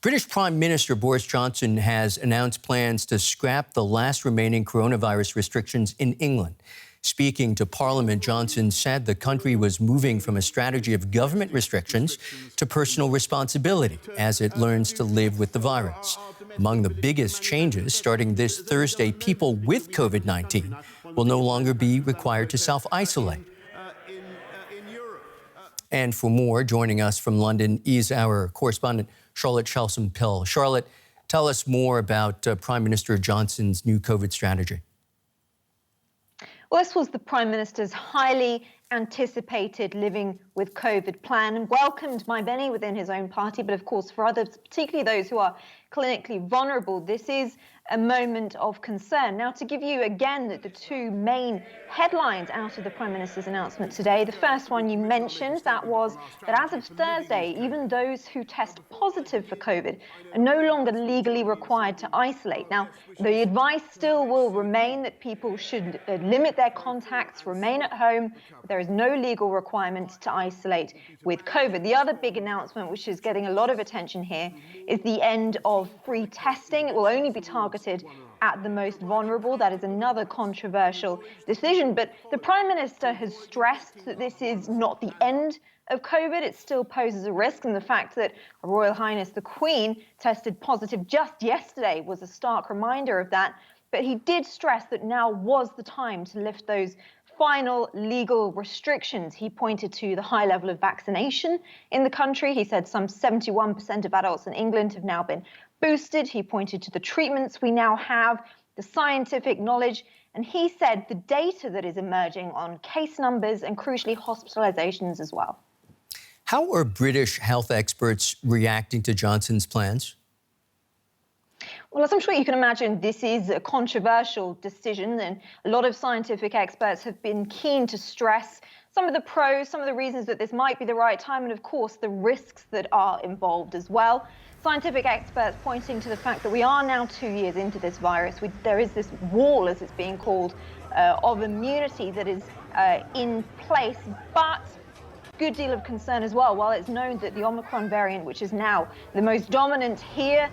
British Prime Minister Boris Johnson has announced plans to scrap the last remaining coronavirus restrictions in England. Speaking to Parliament, Johnson said the country was moving from a strategy of government restrictions to personal responsibility as it learns to live with the virus. Among the biggest changes, starting this Thursday, people with COVID-19 will no longer be required to self-isolate. And for more, joining us from London is our correspondent, Charlotte Shelson-Pill. Charlotte, tell us more about Prime Minister Johnson's new COVID strategy. Well, this was the Prime Minister's highly anticipated living with COVID plan and welcomed by many within his own party. But of course, for others, particularly those who are clinically vulnerable, this is a moment of concern. Now, to give you again the two main headlines out of the Prime Minister's announcement today, the first one you mentioned, that was that as of Thursday, even those who test positive for COVID are no longer legally required to isolate. Now, the advice still will remain that people should limit their contacts, remain at home. There is no legal requirement to isolate with COVID. The other big announcement, which is getting a lot of attention here, is the end of free testing. It will only be targeted at the most vulnerable. That is another controversial decision. But the Prime Minister has stressed that this is not the end of COVID. It still poses a risk. And the fact that Her Royal Highness the Queen tested positive just yesterday was a stark reminder of that. But he did stress that now was the time to lift those final legal restrictions. He pointed to the high level of vaccination in the country. He said some 71% of adults in England have now been boosted. He pointed to the treatments we now have, the scientific knowledge, and he said the data that is emerging on case numbers and crucially hospitalizations as well. How are British health experts reacting to Johnson's plans? Well, as I'm sure you can imagine, this is a controversial decision, and a lot of scientific experts have been keen to stress some of the pros, some of the reasons that this might be the right time, and of course the risks that are involved as well. Scientific experts pointing to the fact that we are now 2 years into this virus. There is this wall, as it's being called, of immunity that is in place, but good deal of concern as well. While it's known that the Omicron variant, which is now the most dominant here,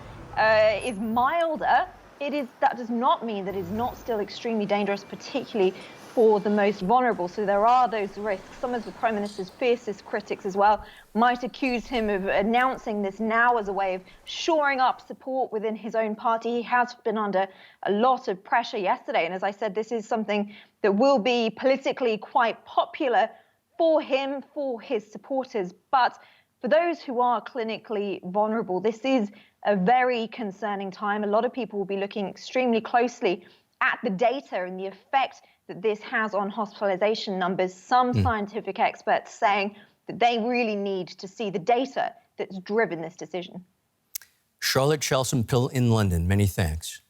is milder, that does not mean that it's not still extremely dangerous, particularly for the most vulnerable. So there are those risks. Some of the Prime Minister's fiercest critics as well might accuse him of announcing this now as a way of shoring up support within his own party. He has been under a lot of pressure yesterday. And as I said, this is something that will be politically quite popular for him, for his supporters. But for those who are clinically vulnerable, this is a very concerning time. A lot of people will be looking extremely closely at the data and the effect that this has on hospitalization numbers. Some scientific experts saying that they really need to see the data that's driven this decision. Charlotte Shelson-Pill in London, many thanks.